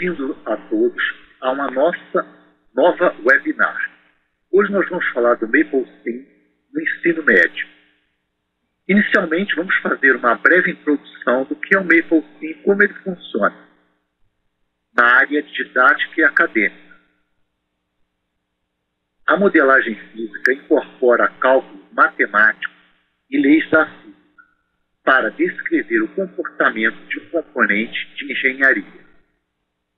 Bem-vindo a todos a uma nova webinar. Hoje nós vamos falar do MapleSim no ensino médio. Inicialmente, vamos fazer uma breve introdução do que é o MapleSim e como ele funciona na área de didática e acadêmica. A modelagem física incorpora cálculos matemáticos e leis da física para descrever o comportamento de um componente de engenharia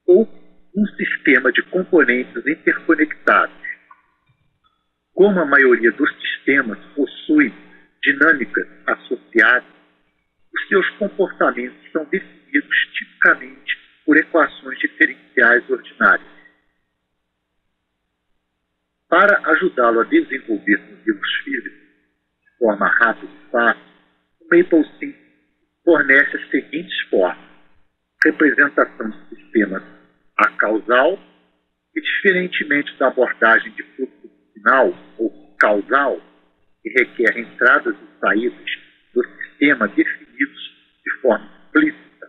ou um sistema de componentes interconectados. Como a maioria dos sistemas possui dinâmicas associadas, os seus comportamentos são definidos tipicamente por equações diferenciais ordinárias. Para ajudá-lo a desenvolver modelos físicos de forma rápida e fácil, o MapleSim fornece as seguintes formas: representação de sistemas acausal, que, diferentemente da abordagem de fluxo final ou causal, que requer entradas e saídas do sistema definidos de forma explícita,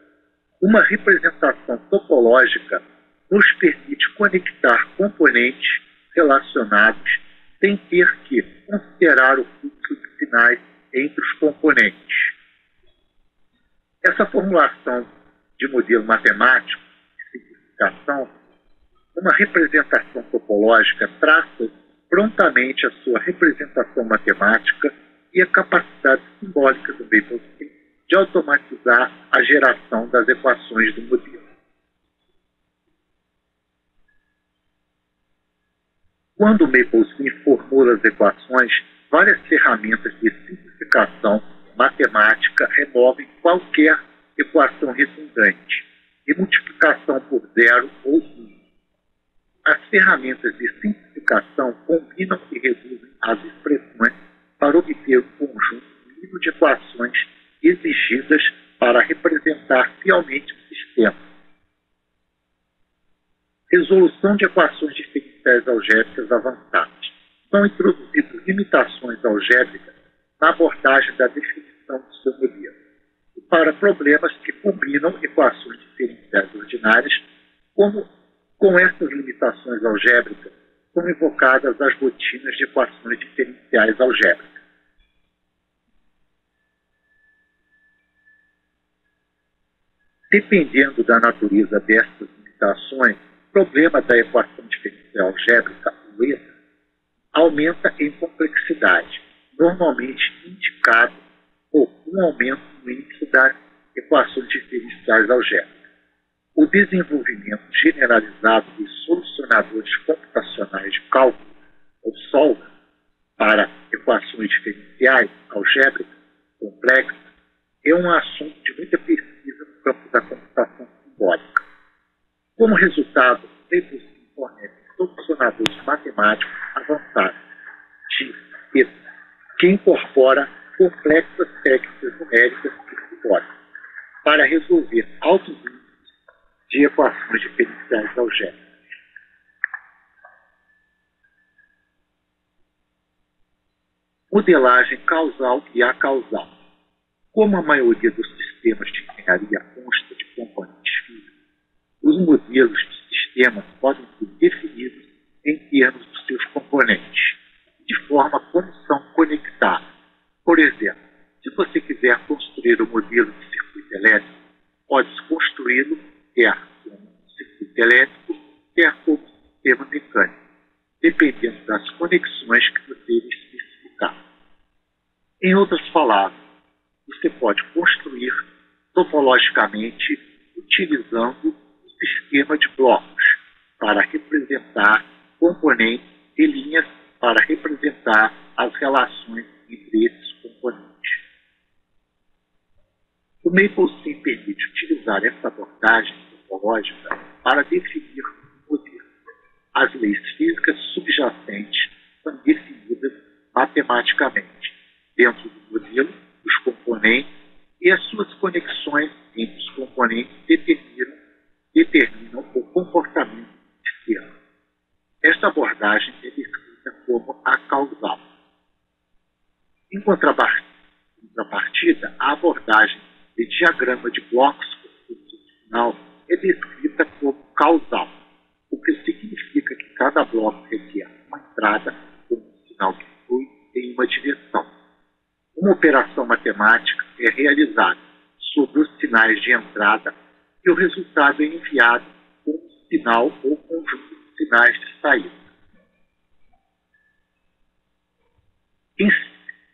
uma representação topológica nos permite conectar componentes relacionados sem ter que considerar o fluxo de sinais entre os componentes. Essa formulação de modelo matemático de simplificação, uma representação topológica traça prontamente a sua representação matemática e a capacidade simbólica do MapleSim de automatizar a geração das equações do modelo. Quando o MapleSim formula as equações, várias ferramentas de simplificação matemática removem qualquer equação redundante e multiplicação por zero ou um. As ferramentas de simplificação combinam e reduzem as expressões para obter um conjunto mínimo de equações exigidas para representar fielmente o sistema. Resolução de equações diferenciais algébricas avançadas. São introduzidas limitações algébricas na abordagem da definição do seu modelo, e para problemas que combinam equações diferenciais ordinárias, com essas limitações algébricas são evocadas as rotinas de equações diferenciais algébricas. Dependendo da natureza dessas limitações, o problema da equação diferencial algébrica, o ETA, aumenta em complexidade, normalmente indicado por um aumento no índice das equações diferenciais algébricas. O desenvolvimento generalizado de solucionadores computacionais de cálculo, ou solver, para equações diferenciais algébricas complexas é um assunto de muita pesquisa no campo da computação simbólica. Como resultado, o MapleSim fornece solucionadores matemáticos avançados de ETA, que incorpora complexas técnicas numéricas e simbólicas para resolver altos índices de equações diferenciais algébricas. Modelagem causal e acausal. Como a maioria dos sistemas de engenharia consta de componentes físicos, os modelos de sistemas podem ser definidos em termos dos seus componentes, de forma como são conectados. Por exemplo, se você quiser construir um modelo de circuito elétrico, pode-se construí-lo quer como circuito elétrico, quer como sistema mecânico, dependendo das conexões que você especificar. Em outras palavras, você pode construir topologicamente utilizando um sistema de blocos para representar componentes e linhas para representar as relações entre esses componentes. O MapleSim permite utilizar essa abordagem topológica para definir um modelo. As leis físicas subjacentes são definidas matematicamente dentro do modelo, dos componentes, e as suas conexões entre os componentes determinam o comportamento do sistema. Esta abordagem é descrita como a causal. Em contrapartida, a abordagem de diagrama de blocos por fluxo final é descrita como causal, o que significa que cada bloco requer uma entrada com um sinal que flui em uma direção. Uma operação matemática é realizada sobre os sinais de entrada e o resultado é enviado com um sinal ou conjunto de sinais de saída. Em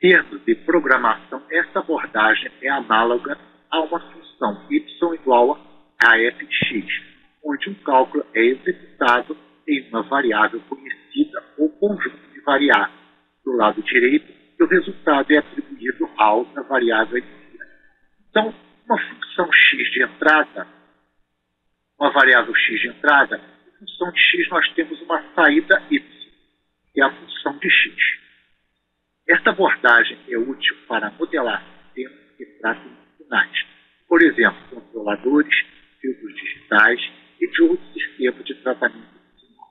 termos de programação, essa abordagem é análoga a uma função y igual a f de x, onde um cálculo é executado em uma variável conhecida ou conjunto de variáveis do lado direito e o resultado é atribuído a outra variável inicial. Então, uma função x de entrada, uma variável x de entrada, em função de x nós temos uma saída y, que é a função de x. Esta abordagem é útil para modelar sistemas que tratam de sinais, por exemplo, controladores, filtros digitais e de outros sistemas de tratamento de sinal.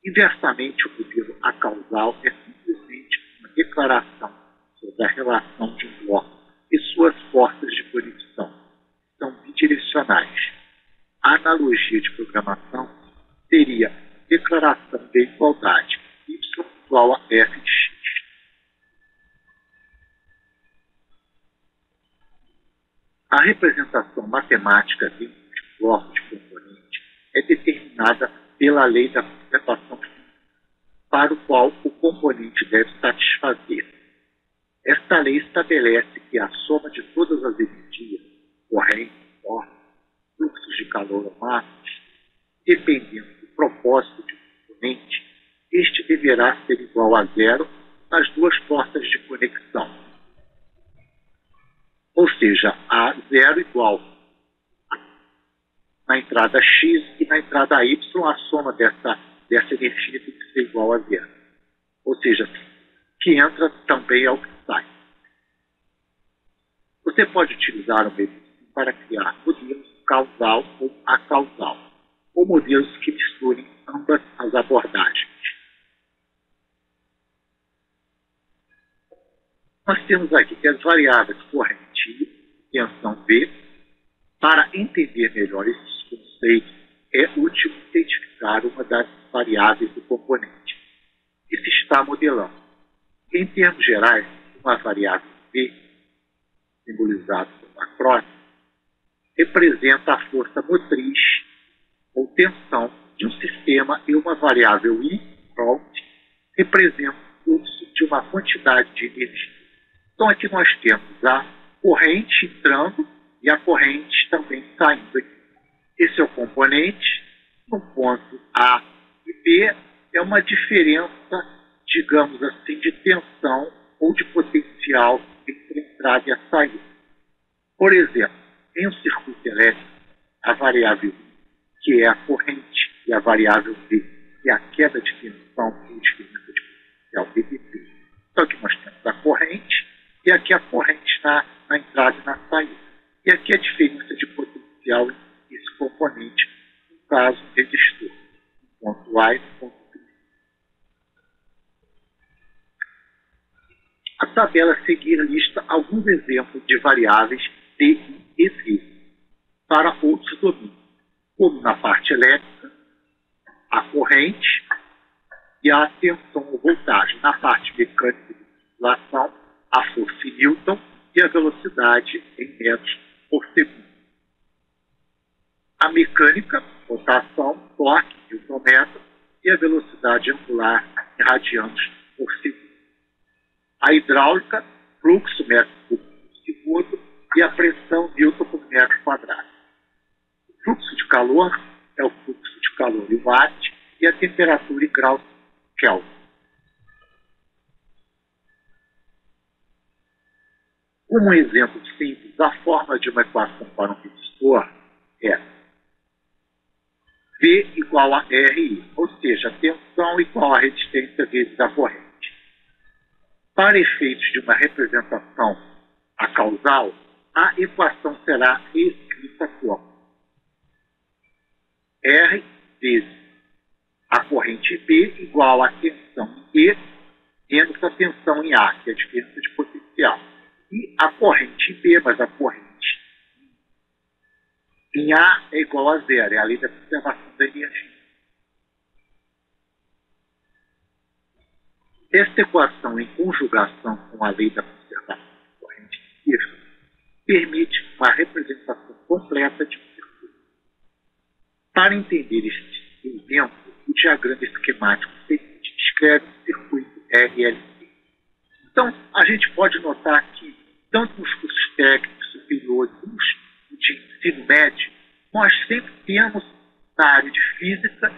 Inversamente, o modelo acausal é simplesmente uma declaração sobre a relação de um bloco e suas forças de conexão, que são bidirecionais. A analogia de programação seria declaração de igualdade y igual a f de x. A representação matemática de um bloco de componente é determinada pela lei da conservação física, para o qual o componente deve satisfazer. Esta lei estabelece que a soma de todas as energias, correntes, forças, fluxos de calor ou massas, dependendo do propósito de um componente, este deverá ser igual a zero nas duas portas de conexão. Ou seja, a zero igual na entrada x e na entrada y, a soma dessa energia tem que ser igual a zero. Ou seja, o que entra também é o que sai. Você pode utilizar o mecanismo para criar modelos causal ou acausal, ou modelos que misturem ambas as abordagens. Nós temos aqui que as variáveis corrente I e tensão V. Para entender melhor esses conceitos, é útil identificar uma das variáveis do componente que se está modelando. Em termos gerais, uma variável V, simbolizada por um acrónimo, representa a força motriz ou tensão de um sistema e uma variável I, volt, representa o fluxo de uma quantidade de energia. Então, aqui nós temos a corrente entrando e a corrente também saindo. Esse é o componente. No ponto A e B é uma diferença, digamos assim, de tensão ou de potencial entre a entrada e a saída. Por exemplo, em um circuito elétrico, a variável I, que é a corrente, e a variável V, que é a queda de tensão ou diferença de potencial VDP. Então, aqui nós temos a corrente, e aqui a corrente na entrada e na saída. E aqui a diferença de potencial entre esse componente, no caso, um resistor, ponto A e ponto B. A tabela a seguir lista alguns exemplos de variáveis D e V para outros domínios, como na parte elétrica, a corrente e a tensão ou voltagem. Na parte mecânica de circulação, a força em Newton e a velocidade em metros por segundo. A mecânica, rotação, torque, Newton-metro, e a velocidade angular em radianos por segundo. A hidráulica, fluxo metro cúbico por segundo, e a pressão Newton por metro quadrado. O fluxo de calor é o fluxo de calor em watt e a temperatura em graus Kelvin. Como um exemplo simples, a forma de uma equação para um resistor é V igual a RI, ou seja, a tensão igual a resistência vezes a corrente. Para efeitos de uma representação acausal, a equação será escrita como R vezes a corrente B igual a tensão em E menos a tensão em A, que é a diferença de potencial. E a corrente em B, mas a corrente em A é igual a zero, é a lei da conservação da energia. Esta equação, em conjugação com a lei da conservação da corrente de Kirchhoff, permite uma representação completa de um circuito. Para entender este exemplo, o diagrama esquemático seguinte descreve um circuito RLC. Então, a gente pode notar que, tanto nos cursos técnicos superiores como de ensino médio, nós sempre temos, na área de física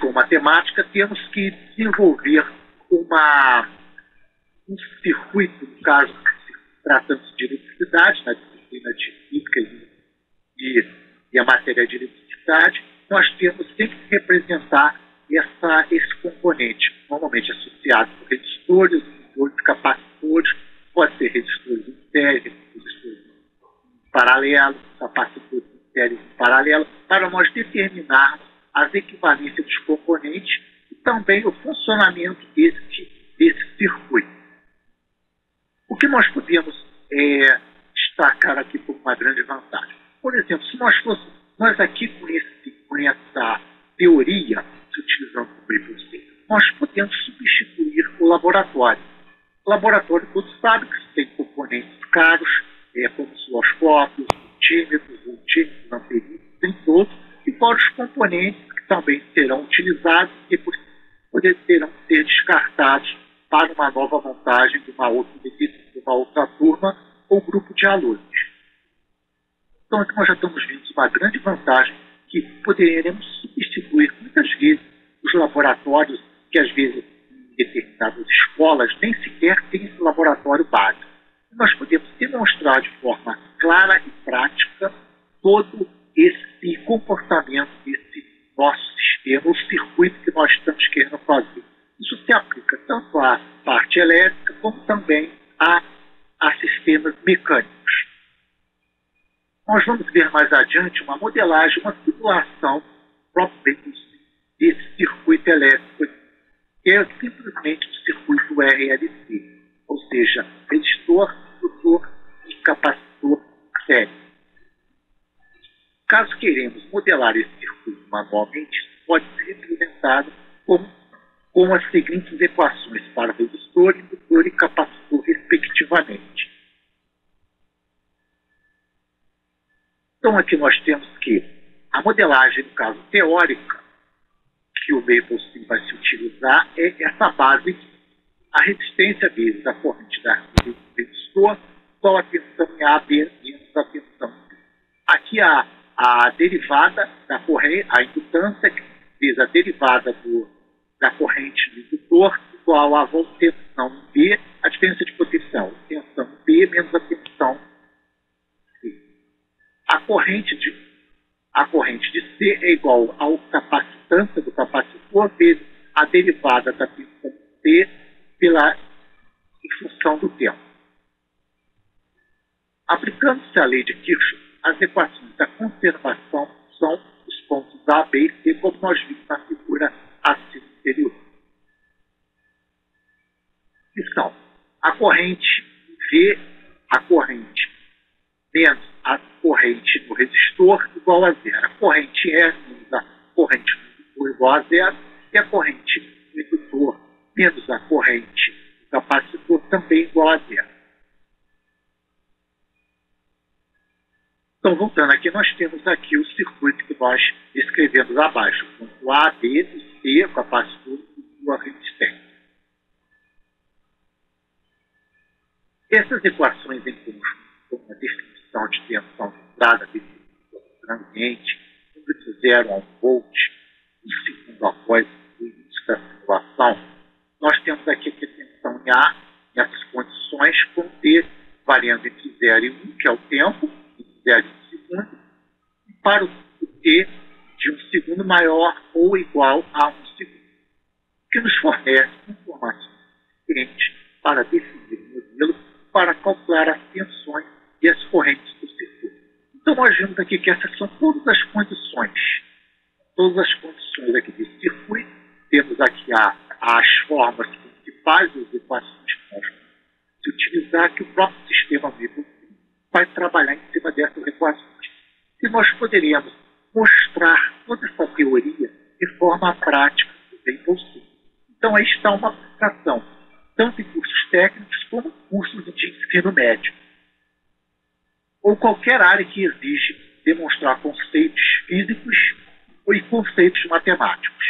ou matemática, temos que desenvolver um circuito, no caso, tratando-se de eletricidade, na disciplina de física e a matéria de eletricidade, nós temos sempre que representar esse componente, normalmente associado com resistores, capacitores, pode ser resistores em série, resistores em paralelo, capacitores em série em paralelo, para nós determinarmos as equivalências dos componentes e também o funcionamento desse circuito. O que nós podemos destacar aqui como uma grande vantagem? Por exemplo, se nós aqui com essa teoria, se utilizando o Bribus, nós podemos substituir o laboratório. O laboratório, todos sabem que tem componentes caros, como osciloscópios, multímetros, amperímetros, tem todos, e vários componentes que também serão utilizados e poderão ser descartados para uma nova montagem de uma outra turma ou grupo de alunos. Então, aqui nós já estamos vendo uma grande vantagem que poderemos substituir muitas vezes os laboratórios que, às vezes, em determinadas escolas, nem sequer tem esse laboratório básico. Nós podemos demonstrar de forma clara e prática todo esse comportamento desse nosso sistema, o circuito que nós estamos querendo fazer. Isso se aplica tanto à parte elétrica como também a sistemas mecânicos. Nós vamos ver mais adiante uma modelagem, uma simulação propriamente desse circuito elétrico, que é simplesmente o circuito RLC, ou seja, resistor, indutor e capacitor série. Caso queremos modelar esse circuito manualmente, pode ser representado com as seguintes equações para resistor, indutor e capacitor, respectivamente. Então, aqui nós temos que a modelagem, no caso teórica, que o Maple vai se utilizar, é essa base, a resistência vezes a corrente do resistor, igual a tensão em A, B, menos a tensão em B. Aqui a derivada da corrente, a indutância, vezes a derivada da corrente do indutor, igual a tensão em B, a diferença de potencial, tensão em B menos a tensão em C. A corrente de C é igual ao capacitância do capacitor vezes a derivada da tensão C em função do tempo. Aplicando-se a lei de Kirchhoff, as equações da conservação são os pontos A, B e C, como nós vimos na figura acima anterior. Que são a corrente V, a corrente menos a corrente no resistor igual a zero. A corrente S menos a corrente no indutor igual a zero. E a corrente no indutor menos a corrente no capacitor também igual a zero. Então, voltando aqui, nós temos aqui o circuito que nós escrevemos abaixo. O A, B, C, o capacitor e a resistência. Essas equações em conjunto, como a definição de tensão de entrada do ambiente, número de 0 a 1 volt, um segundo após o início da simulação, nós temos aqui a tensão em A, nessas condições, com T variando entre 0 e 1, que é o tempo, entre 0 e 1 segundo, e para o T de 1 segundo maior ou igual a 1 segundo, que nos fornece informações suficientes para definir o modelo para calcular as tensões e as correntes do circuito. Então, nós vimos aqui que essas são todas as condições aqui desse circuito. Temos aqui as formas principais das equações que nós vamos utilizar, que o próprio sistema vai trabalhar em cima dessas equações. E nós poderíamos mostrar toda essa teoria de forma prática também possível. Então, aí está uma aplicação, tanto em cursos técnicos como cursos de ensino médio, ou qualquer área que exige demonstrar conceitos físicos ou conceitos matemáticos.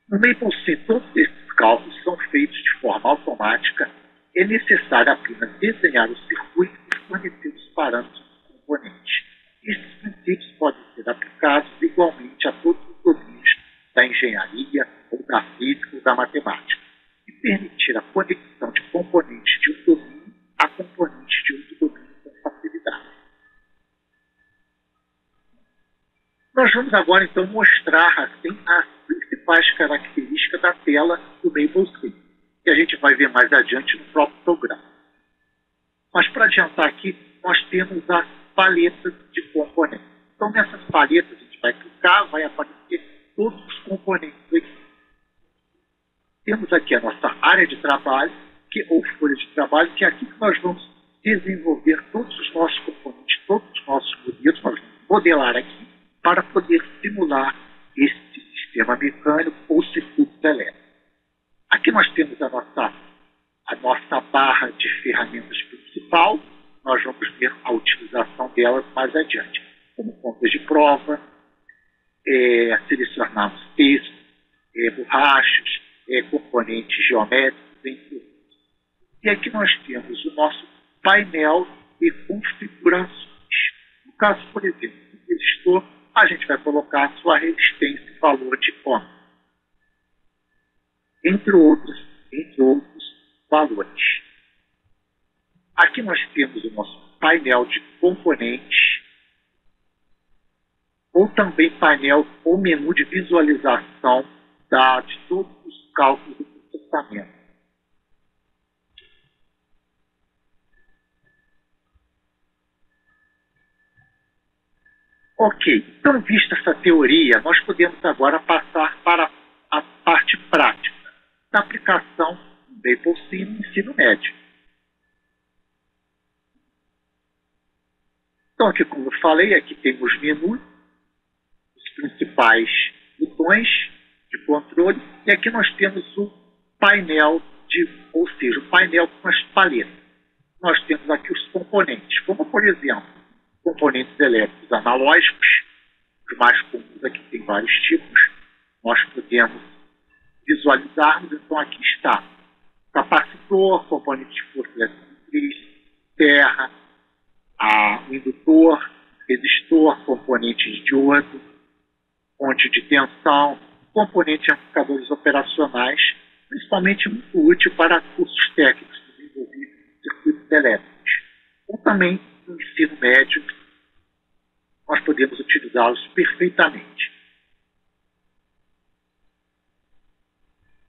No MapleSim, todos esses cálculos são feitos de forma automática. É necessário apenas desenhar o circuito e fornecer os parâmetros dos componentes. Esses princípios podem ser aplicados igualmente a todos os domínios da engenharia, ou da física, ou da matemática, e permitir a conexão de componentes de um domínio a componentes de outro domínio com facilidade. Nós vamos agora, então, mostrar assim, as principais características da tela do MapleSim, que a gente vai ver mais adiante no próprio programa. Mas, para adiantar aqui, nós temos as paletas de componentes. Então, nessas paletas, a gente vai clicar, vai aparecer todos os componentes aqui. Temos aqui a nossa área de trabalho, ou folha de trabalho, que é aqui que nós vamos desenvolver todos os nossos componentes, todos os nossos modelos, nós vamos modelar aqui para poder simular esse sistema mecânico ou circuito elétrico. Aqui nós temos a nossa barra de ferramentas principal. Nós vamos ver a utilização delas mais adiante, como contas de prova, selecionarmos texto, borrachas, componentes geométricos, entre outros. E aqui nós temos o nosso painel de configurações. No caso, por exemplo, do resistor, a gente vai colocar a sua resistência e valor de ohms, entre outros valores. Aqui nós temos o nosso painel de componentes, ou também painel ou menu de visualização de todos os cálculos do processamento. Ok, então vista essa teoria, nós podemos agora passar para a parte prática da aplicação do MapleSim no ensino médio. Então aqui, como eu falei, aqui temos os menus, os principais botões de controle, e aqui nós temos o painel, ou seja, o painel com as paletas. Nós temos aqui os componentes, como por exemplo, componentes elétricos analógicos, os mais comuns aqui tem vários tipos. Nós podemos visualizarmos, então aqui está capacitor, componente de força eletromotriz, terra, o indutor, resistor, componente de diodo, fonte de tensão, componente de amplificadores operacionais, principalmente muito útil para cursos técnicos desenvolver circuitos elétricos, ou também no ensino médio, nós podemos utilizá-los perfeitamente.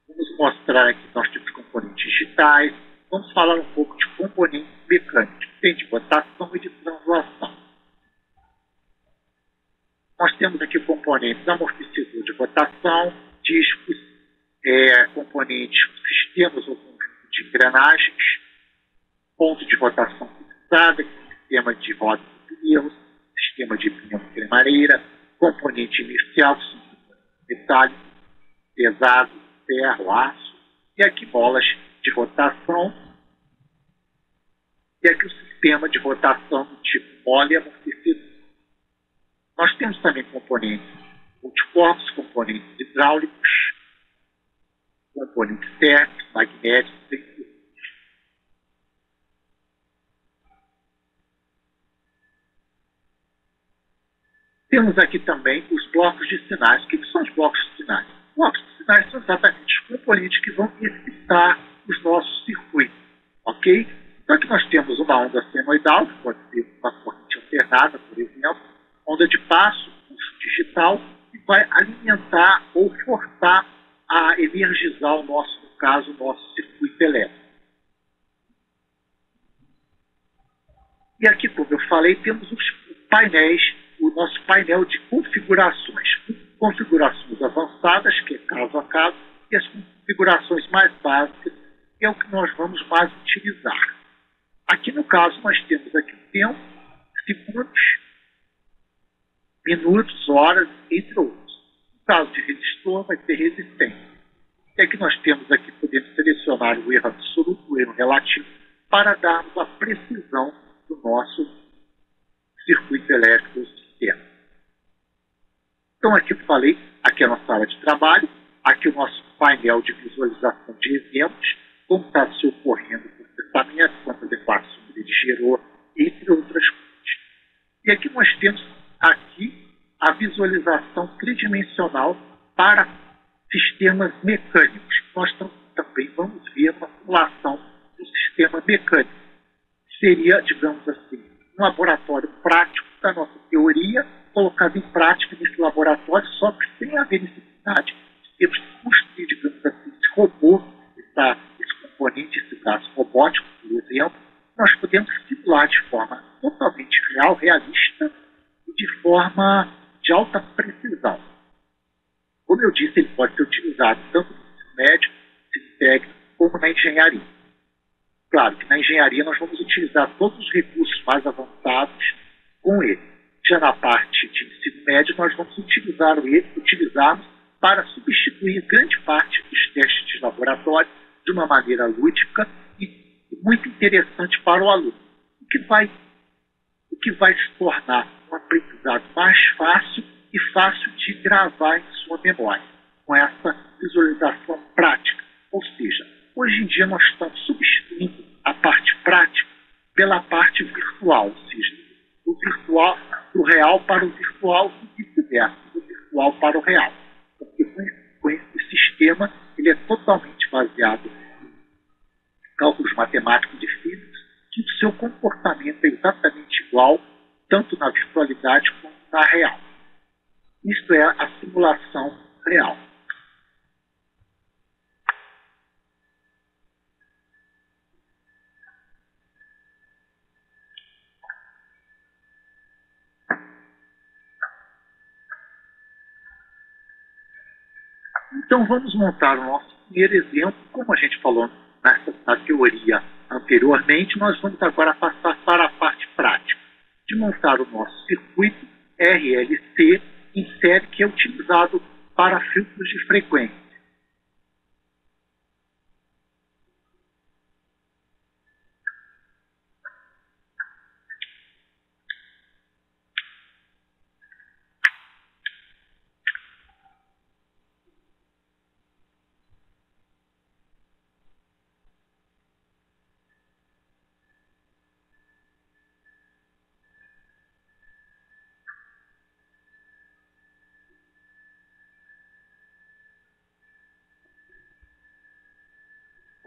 Vamos mostrar aqui que nós temos componentes digitais. Vamos falar um pouco de componentes mecânicos, que tem de rotação e de translação. Nós temos aqui componentes amortecedor de rotação, discos, componentes, sistemas ou conjunto de engrenagens, ponto de rotação fixada, sistema de rodas e pneus, sistema de pneu cremareira, componente inercial, metálico, pesado, ferro, aço, e aqui bolas de rotação, e aqui o sistema de rotação do tipo mole amortecedor. Nós temos também componentes multicorpos, componentes hidráulicos, componentes térmicos, magnéticos, etc. Temos aqui também os blocos de sinais. O que são os blocos de sinais? Os blocos de sinais são exatamente os componentes que vão excitar os nossos circuitos. Ok? Então aqui nós temos uma onda senoidal, que pode ser uma corrente alternada, por exemplo, onda de passo, pulso digital, que vai alimentar ou forçar a energizar no caso, o nosso circuito elétrico. E aqui, como eu falei, temos os painéis, o nosso painel de configurações. Configurações avançadas, que é caso a caso, e as configurações mais básicas, que é o que nós vamos mais utilizar. Aqui no caso nós temos aqui o tempo, segundos, minutos, horas, entre outros. No caso de resistor vai ser resistência. E aqui nós temos aqui, podemos selecionar o erro absoluto, o erro relativo, para darmos a precisão do nosso circuito elétrico ou sistema. Então aqui eu falei, aqui é a nossa área de trabalho, aqui o nosso painel de visualização de exemplos, como está se ocorrendo o processamento, quantas equações ele gerou, entre outras coisas. E aqui nós temos aqui a visualização tridimensional para sistemas mecânicos. Nós também vamos ver uma simulação do sistema mecânico. Seria, digamos assim, um laboratório prático da nossa teoria, colocado em prática nesse laboratório, só que sem haver necessidade de termos que construir, digamos assim, esse robô, esse componente, esse braço robótico, por exemplo, nós podemos simular de forma totalmente real, realista e de forma de alta precisão. Como eu disse, ele pode ser utilizado tanto no ensino médio, ensino técnico, como na engenharia. Claro que na engenharia nós vamos utilizar todos os recursos mais avançados com ele. Já na parte de ensino médio, nós vamos utilizá-los para substituir grande parte dos testes de laboratório de uma maneira lúdica e muito interessante para o aluno, o que vai se tornar um aprendizado mais fácil e fácil de gravar em sua memória, com essa visualização prática. Ou seja, hoje em dia nós estamos substituindo a parte prática pela parte virtual, ou seja, do real para o virtual e vice-versa, do virtual para o real. Porque com esse sistema, ele é totalmente baseado em cálculos matemáticos e físicos, que o seu comportamento é exatamente igual, tanto na virtualidade quanto na real. Isto é a simulação real. Então vamos montar o nosso primeiro exemplo. Como a gente falou na teoria anteriormente, nós vamos agora passar para a parte prática de montar o nosso circuito RLC em série, que é utilizado para filtros de frequência.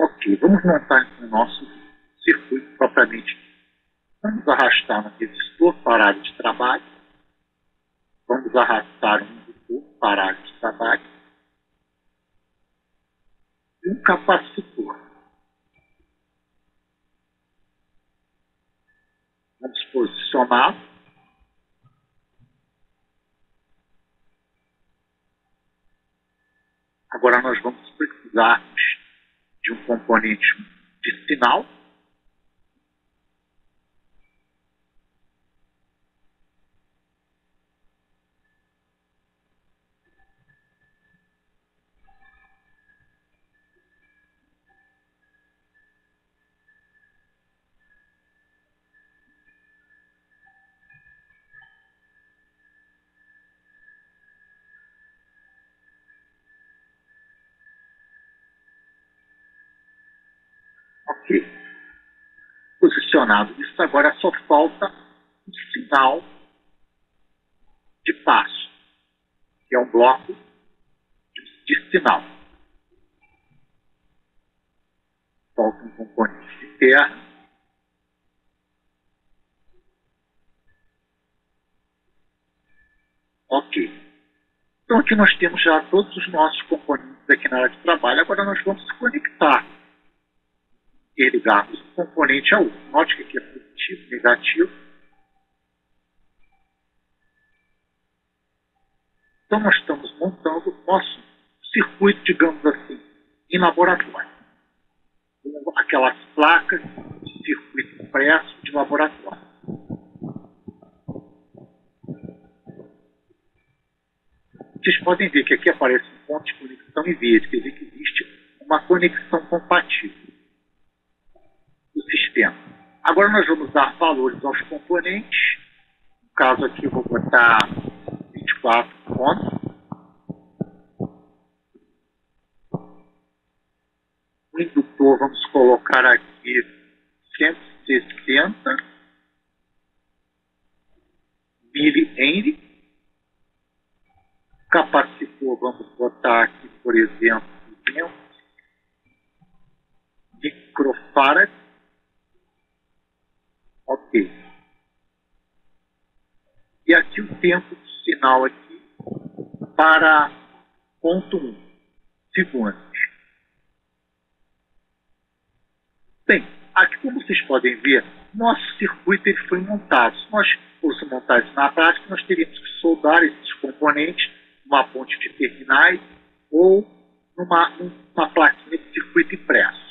Ok, vamos montar o nosso circuito propriamente. Vamos arrastar um resistor para a área de trabalho. Vamos arrastar um indutor para a área de trabalho. E um capacitor. Vamos posicionar. Agora nós vamos precisar de um componente de sinal. Ok. Posicionado isso, agora só falta um sinal de passo, que é um bloco de sinal. Falta um componente de terra. Ok. Então aqui nós temos já todos os nossos componentes aqui na área de trabalho. Agora nós vamos conectar e ligarmos um componente a outro. Note que aqui é positivo, negativo. Então nós estamos montando o nosso circuito, digamos assim, em laboratório. Aquelas placas de circuito impresso de laboratório. Vocês podem ver que aqui aparece um ponto de conexão em verde, quer dizer que existe uma conexão compatível do sistema. Agora nós vamos dar valores aos componentes. No caso aqui eu vou botar 24 ohms. O indutor vamos colocar aqui 160 milihenry. O capacitor vamos botar aqui, por exemplo, 200 microfarad. Ok. E aqui o tempo do sinal aqui para ponto 1 segundos. Bem, aqui como vocês podem ver, nosso circuito ele foi montado. Se nós fôssemos montar isso na prática, nós teríamos que soldar esses componentes numa ponte de terminais ou numa plaquinha de circuito impresso.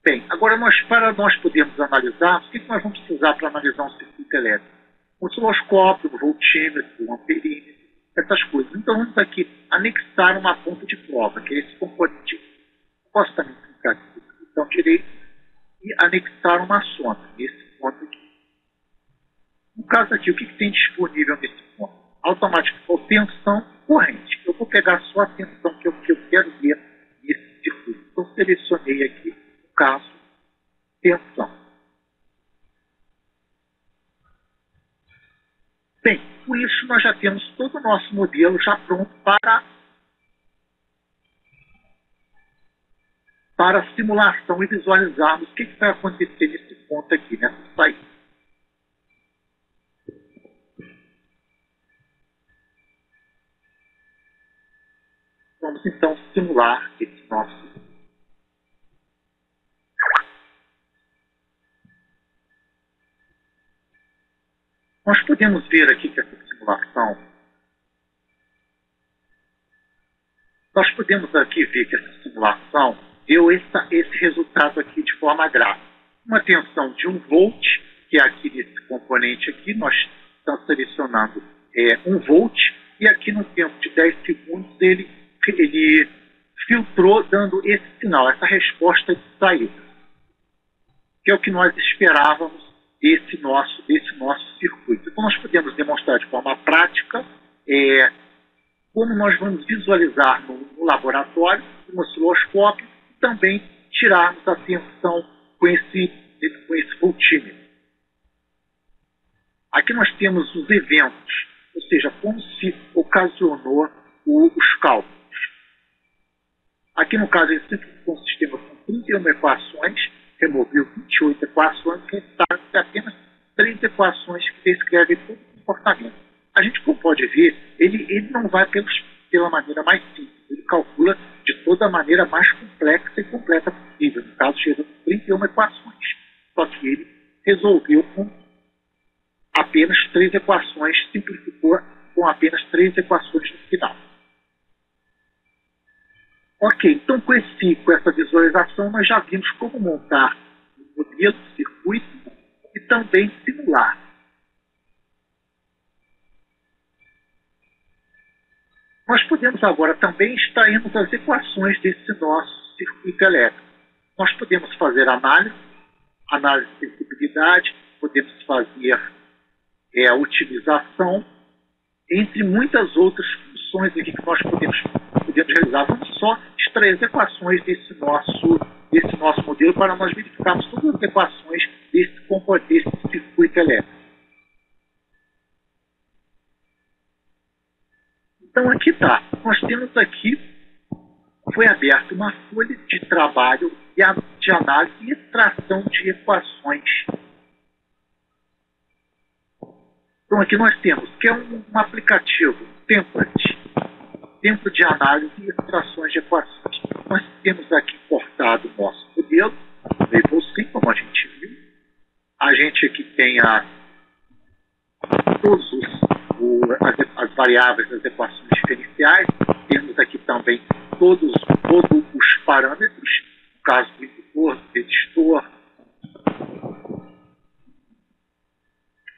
Bem, agora para nós podermos analisar, o que nós vamos precisar para analisar um circuito elétrico? Um osciloscópio, um voltímetro, um amperímetro, essas coisas. Então vamos aqui anexar uma ponta de prova, que é esse componente. Posso também clicar aqui no botão direito e anexar uma sonda, nesse ponto aqui. No caso aqui, o que tem disponível nesse ponto? Automaticamente, tensão corrente. Eu vou pegar só a tensão que eu quero ver nesse circuito. Então selecionei aqui, no caso, tensão. Bem, com isso nós já temos todo o nosso modelo já pronto para a simulação e visualizarmos o que vai acontecer nesse ponto aqui, nessa saída. Vamos então simular esse nosso. Nós podemos ver aqui que essa simulação, deu esse resultado aqui de forma gráfica. Uma tensão de 1 volt, que é aqui nesse componente aqui, nós estamos selecionando 1 volt, e aqui no tempo de 10 segundos ele filtrou dando esse sinal, essa resposta de saída, que é o que nós esperávamos desse nosso circuito. Então nós podemos demonstrar de forma prática como nós vamos visualizar no laboratório, no osciloscópio, e também tirarmos a tensão com esse voltímetro. Aqui nós temos os eventos, ou seja, como se ocasionou os cálculos. Aqui no caso, ele simplificou um sistema com 31 equações, removeu 28 equações, e resultaram de apenas 3 equações que descrevem todo o comportamento. A gente, como pode ver, ele não vai pela maneira mais simples, ele calcula de toda a maneira mais complexa e completa possível, no caso, gerando 31 equações. Só que ele resolveu com apenas 3 equações, simplificou com apenas 3 equações no final. Ok, então com essa visualização nós já vimos como montar um modelo de circuito e também simular. Nós podemos agora também extrairmos as equações desse nosso circuito elétrico. Nós podemos fazer análise de sensibilidade, podemos fazer otimização, entre muitas outras funções aqui que nós podemos realizar. Vamos só extrair as equações desse nosso modelo para nós verificarmos todas as equações desse circuito elétrico. Então aqui está. Nós temos aqui, foi aberta uma folha de trabalho de análise e extração de equações. Então aqui nós temos, que é um aplicativo, template de análise e extrações de equações. Nós temos aqui importado o nosso modelo, Maple Sim, como a gente viu. A gente aqui tem todas as variáveis das equações diferenciais. Temos aqui também todos os parâmetros, no caso do indutor, do resistor,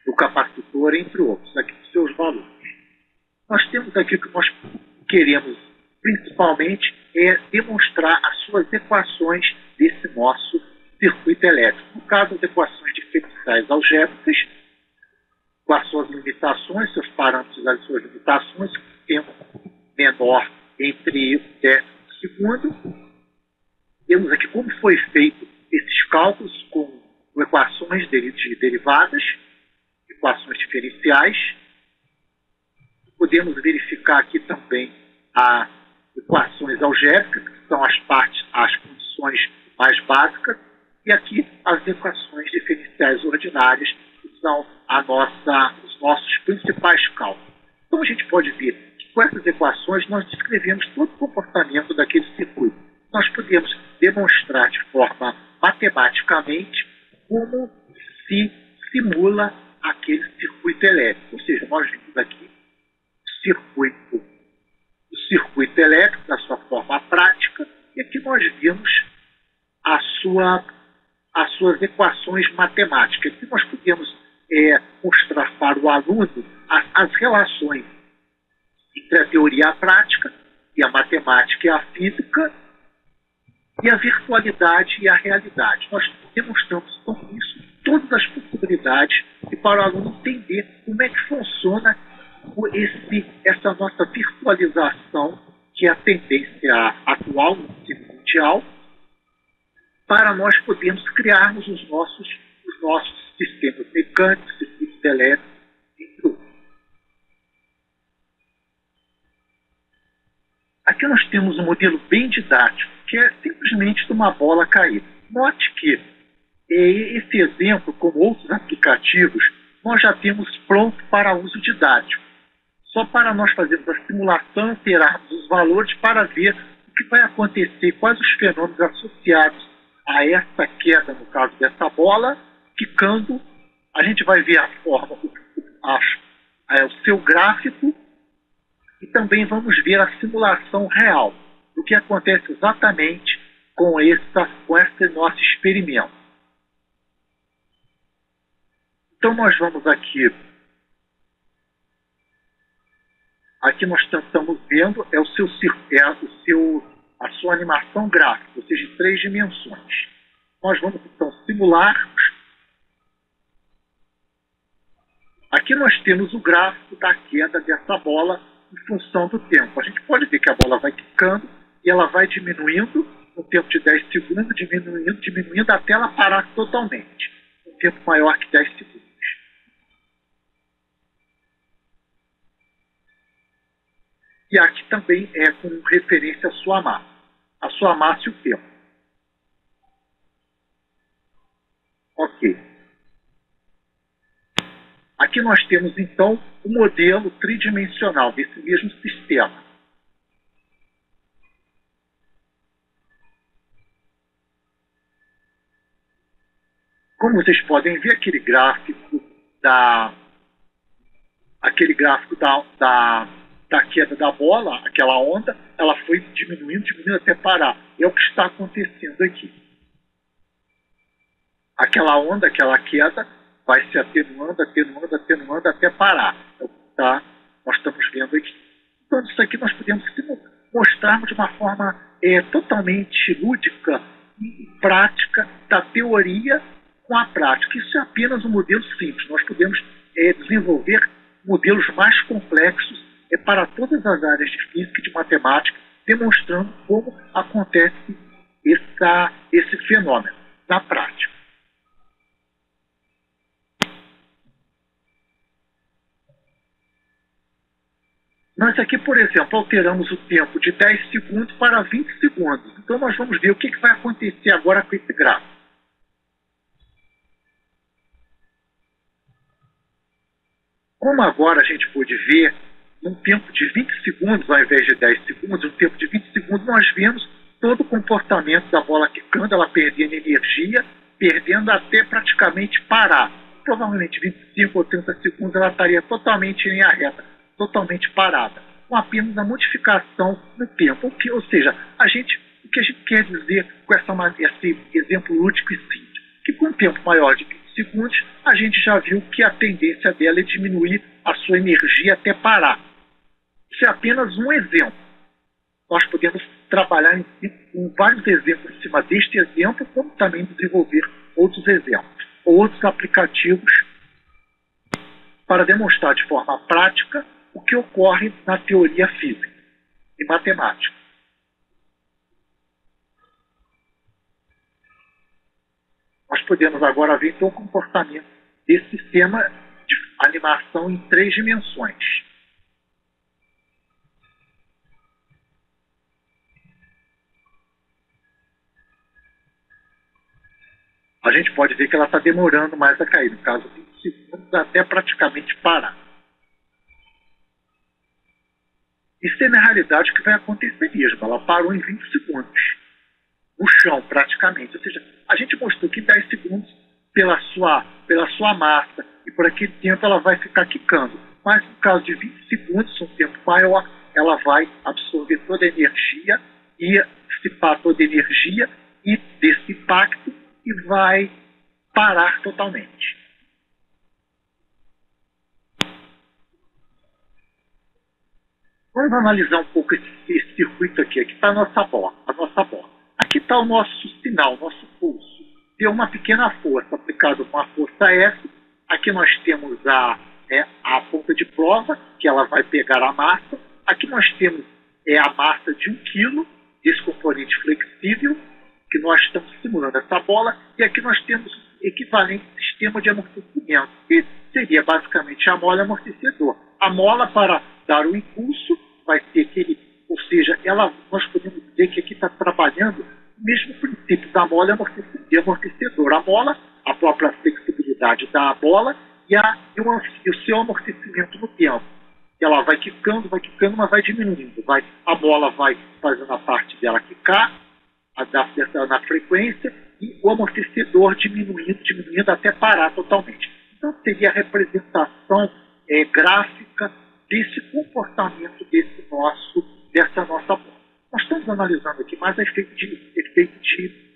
do capacitor, entre outros, aqui os seus valores. Nós temos aqui o que nós queremos, principalmente, é demonstrar as suas equações desse nosso circuito elétrico. No caso, as equações diferenciais algébricas, com as suas limitações, seus parâmetros e as suas limitações, tempo menor entre o décimo segundo. Temos aqui como foi feito esses cálculos com equações derivadas, equações diferenciais. Podemos verificar aqui também as equações algébricas, que são as funções mais básicas, e aqui as equações diferenciais ordinárias, que são os nossos principais cálculos. Então a gente pode ver que com essas equações nós descrevemos todo o comportamento daquele circuito. Nós podemos demonstrar de forma matematicamente como se simula aquele circuito elétrico. Ou seja, nós vimos aqui o circuito elétrico na sua forma prática, e aqui nós vimos as suas equações matemáticas. Aqui nós podemos mostrar para o aluno as relações entre a teoria e a prática, e a matemática e a física, e a virtualidade e a realidade. Nós demonstramos com isso todas as possibilidades e para o aluno entender como é que funciona essa nossa virtualização, que é a tendência atual no ensino mundial, para nós podermos criarmos os nossos sistemas mecânicos, circuitos elétricos e tudo. Aqui nós temos um modelo bem didático, que é simplesmente de uma bola caída. Note que esse exemplo, como outros aplicativos, nós já temos pronto para uso didático. Só para nós fazermos a simulação, termos os valores para ver o que vai acontecer, quais os fenômenos associados a essa queda, no caso dessa bola, quicando. A gente vai ver a forma, o seu gráfico, e também vamos ver a simulação real do que acontece exatamente com esse nosso experimento. Então nós vamos aqui nós estamos vendo a sua animação gráfica, ou seja, em 3 dimensões. Nós vamos então simular. Aqui nós temos o gráfico da queda dessa bola em função do tempo. A gente pode ver que a bola vai quicando e ela vai diminuindo no tempo de 10 segundos, diminuindo até ela parar totalmente, um tempo maior que 10 segundos. E aqui também é com referência à sua massa e o tempo. Ok. Aqui nós temos, então, o modelo tridimensional desse mesmo sistema. Como vocês podem ver, aquele gráfico da queda da bola, aquela onda, ela foi diminuindo até parar. É o que está acontecendo aqui. Aquela onda, aquela queda, vai se atenuando até parar. É o que nós estamos vendo aqui. Então, isso aqui nós podemos mostrar de uma forma totalmente lúdica e prática da teoria com a prática. Isso é apenas um modelo simples. Nós podemos desenvolver modelos mais complexos para todas as áreas de física e de matemática, demonstrando como acontece esse fenômeno na prática. Nós aqui, por exemplo, alteramos o tempo de 10 segundos para 20 segundos. Então nós vamos ver o que vai acontecer agora com esse gráfico. Como agora a gente pôde ver, num tempo de 20 segundos, ao invés de 10 segundos, no tempo de 20 segundos, nós vemos todo o comportamento da bola quicando, ela perdendo energia, perdendo até praticamente parar. Provavelmente 25 ou 30 segundos ela estaria totalmente em linha reta, totalmente parada, com apenas a modificação no tempo. Ou seja, o que a gente quer dizer com esse exemplo lúdico e simples? Que com um tempo maior de 20 segundos, a gente já viu que a tendência dela é diminuir a sua energia até parar. Isso é apenas um exemplo. Nós podemos trabalhar com vários exemplos em cima deste exemplo, como também desenvolver outros exemplos, ou outros aplicativos para demonstrar de forma prática o que ocorre na teoria física e matemática. Nós podemos agora ver então o comportamento desse sistema de animação em 3 dimensões. A gente pode ver que ela está demorando mais a cair, no caso, 20 segundos até praticamente parar. Isso é, na realidade, o que vai acontecer mesmo. Ela parou em 20 segundos, no chão, praticamente. Ou seja, a gente mostrou que em 10 segundos, pela sua massa e por aquele tempo, ela vai ficar quicando. Mas, no caso de 20 segundos, um tempo maior, ela vai absorver toda a energia e dissipar toda a energia e desse impacto e vai parar totalmente. Vamos analisar um pouco esse circuito aqui. Aqui está a nossa bola. Aqui está o nosso sinal, o nosso pulso. Tem uma pequena força aplicada com a força F. Aqui nós temos a ponta de prova, que ela vai pegar a massa. Aqui nós temos a massa de 1 kg, esse componente flexível, que nós estamos simulando essa bola. E aqui nós temos o equivalente sistema de amortecimento, que seria basicamente a mola amortecedor. A mola, para dar o impulso, vai ter aquele, ou seja, nós podemos dizer que aqui está trabalhando o mesmo princípio da mola e amortecedor. A mola, a própria flexibilidade da bola e o seu amortecimento no tempo. Ela vai quicando, mas vai diminuindo. A bola vai fazendo a parte dela quicar, na frequência, e o amortecedor diminuindo até parar totalmente. Então seria a representação gráfica desse comportamento dessa nossa bola. Nós estamos analisando aqui mais efeito de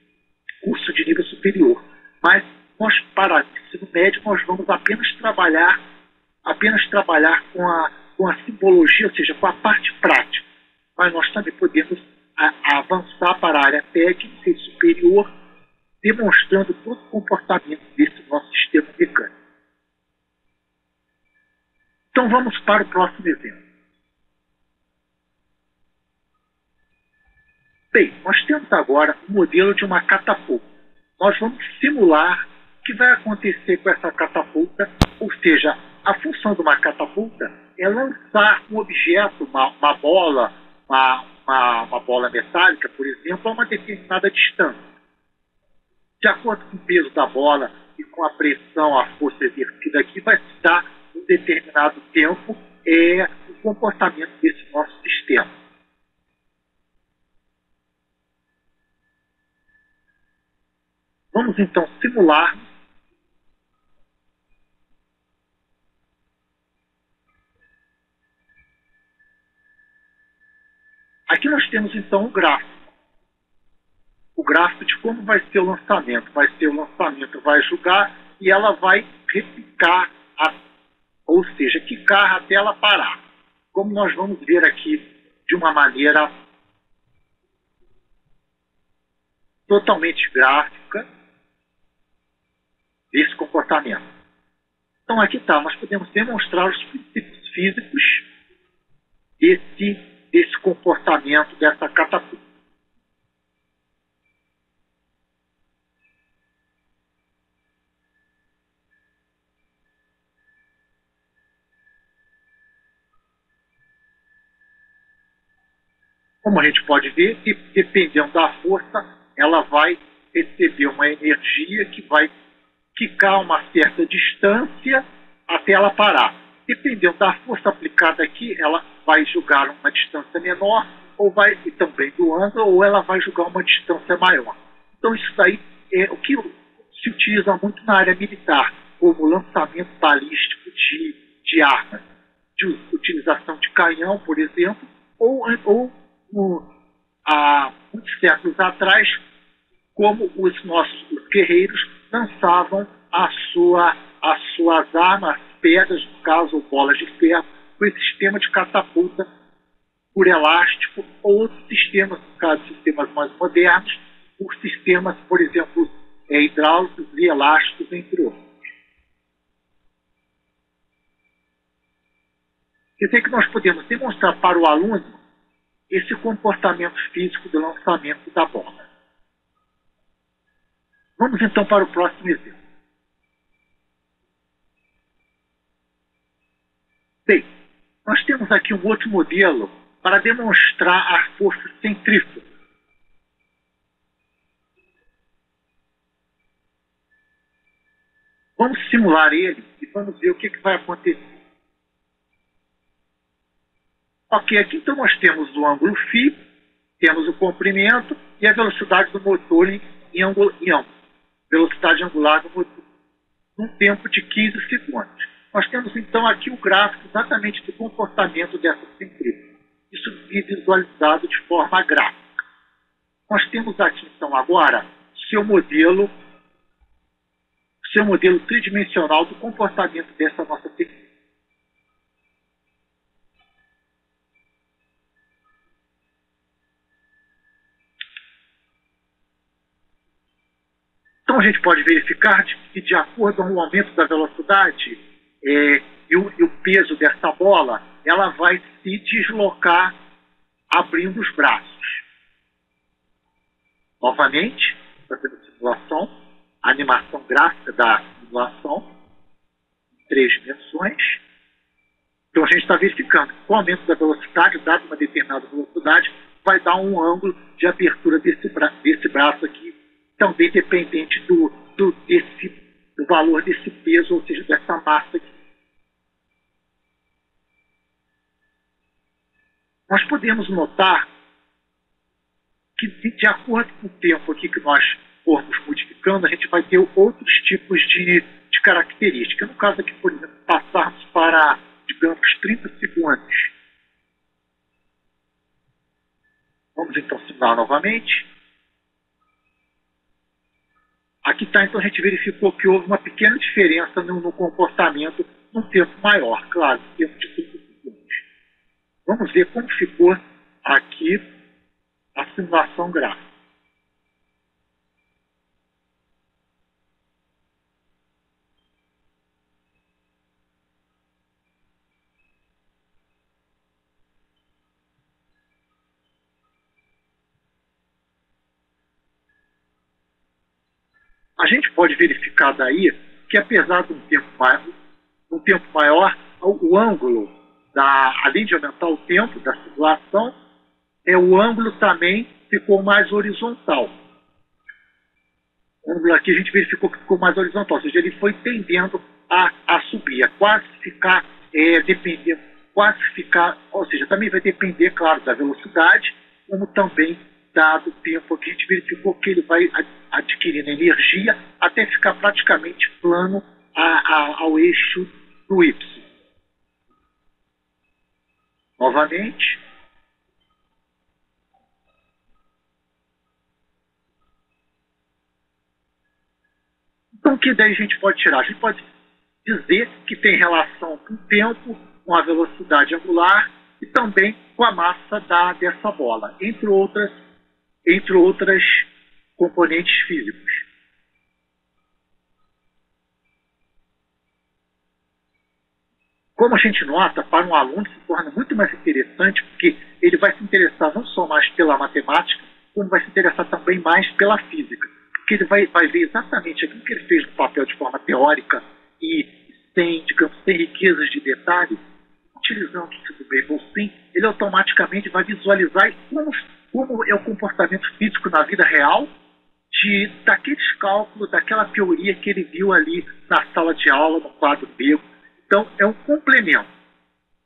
curso de nível superior, mas nós, para ensino médio, nós vamos apenas trabalhar com a simbologia, ou seja, com a parte prática. Mas nós também podemos avançar para a área técnica e superior, demonstrando todo o comportamento desse nosso sistema mecânico. Então vamos para o próximo exemplo. Bem, nós temos agora um modelo de uma catapulta. Nós vamos simular o que vai acontecer com essa catapulta, ou seja, a função de uma catapulta é lançar um objeto, uma bola, uma bola metálica, por exemplo, a uma determinada distância. De acordo com o peso da bola e com a pressão, a força exercida aqui, vai se dar um determinado tempo o comportamento desse nosso sistema. Vamos então simular aqui nós temos então o gráfico de como vai ser o lançamento. Vai jogar e ela vai repicar, ou seja, quicar até ela parar. Como nós vamos ver aqui de uma maneira totalmente gráfica desse comportamento. Então aqui está, nós podemos demonstrar os princípios físicos desse comportamento dessa catapulta. Como a gente pode ver, dependendo da força, ela vai receber uma energia que vai quicar uma certa distância até ela parar. Dependendo da força aplicada aqui, ela vai jogar uma distância menor, e também do ângulo, ou ela vai jogar uma distância maior. Então isso daí é o que se utiliza muito na área militar, como lançamento balístico de armas, de utilização de canhão, por exemplo, ou há muitos séculos atrás, como os guerreiros lançavam as suas armas, pedras, no caso, ou bolas de ferro, com esse sistema de catapulta por elástico, ou outros sistemas, no caso, sistemas mais modernos, por sistemas, por exemplo, hidráulicos e elásticos, entre outros. Quer dizer que nós podemos demonstrar para o aluno esse comportamento físico do lançamento da bola. Vamos então para o próximo exemplo. Bem, nós temos aqui um outro modelo para demonstrar a força centrífuga. Vamos simular ele e vamos ver o que vai acontecer. Ok, aqui então nós temos o ângulo φ, temos o comprimento e a velocidade do motor em ângulo. Velocidade angular do motor, num tempo de 15 segundos. Nós temos então aqui o gráfico exatamente do comportamento dessa centrífuga. Isso é visualizado de forma gráfica. Nós temos aqui então agora seu modelo tridimensional do comportamento dessa nossa centrífuga. Então a gente pode verificar que, de acordo com o aumento da velocidade e o peso dessa bola, ela vai se deslocar abrindo os braços. Novamente, fazendo a simulação, a animação gráfica da simulação, em 3 dimensões. Então a gente está verificando que com o aumento da velocidade, dada uma determinada velocidade, vai dar um ângulo de abertura desse braço aqui, também dependente do valor desse peso, ou seja, dessa massa aqui. Nós podemos notar que, de acordo com o tempo aqui que nós formos modificando, a gente vai ter outros tipos de características. No caso aqui, por exemplo, passarmos para, digamos, 30 segundos. Vamos então simular novamente. Aqui está, então, a gente verificou que houve uma pequena diferença no comportamento num tempo maior, claro, no tempo de 5 segundos. Vamos ver como ficou aqui a simulação gráfica. A gente pode verificar daí que, apesar de um tempo maior, o ângulo, além de aumentar o tempo da simulação, o ângulo também ficou mais horizontal. O ângulo aqui a gente verificou que ficou mais horizontal, ou seja, ele foi tendendo a subir, a quase ficar, ou seja, também vai depender, claro, da velocidade, como também, dado o tempo que a gente verificou que ele vai adquirindo energia até ficar praticamente plano ao eixo do Y. Novamente. Então, o que daí a gente pode tirar? A gente pode dizer que tem relação com o tempo, com a velocidade angular e também com a massa dessa bola, entre outras componentes físicos. Como a gente nota, para um aluno se torna muito mais interessante, porque ele vai se interessar não só mais pela matemática, como vai se interessar também mais pela física. Porque ele vai ver exatamente aquilo que ele fez no papel de forma teórica e sem riquezas de detalhes, utilizando isso do Babel Sim, ele automaticamente vai visualizar como é o comportamento físico na vida real daqueles cálculos, daquela teoria que ele viu ali na sala de aula, no quadro negro. Então, é um complemento.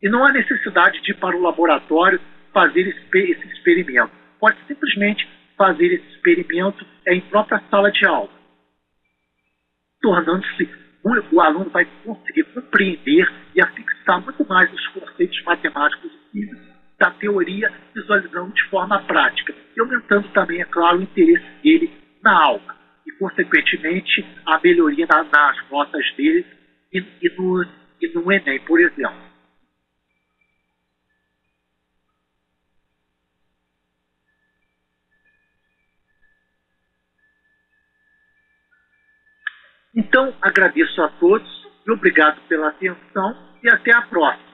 E não há necessidade de ir para o laboratório fazer esse experimento. Pode simplesmente fazer esse experimento em própria sala de aula, tornando-se o aluno vai conseguir compreender e afixar muito mais os conceitos matemáticos e físicos da teoria, visualizando de forma prática, e aumentando também, é claro, o interesse dele na aula e, consequentemente, a melhoria nas notas dele e no Enem, por exemplo. Então, agradeço a todos e obrigado pela atenção e até a próxima.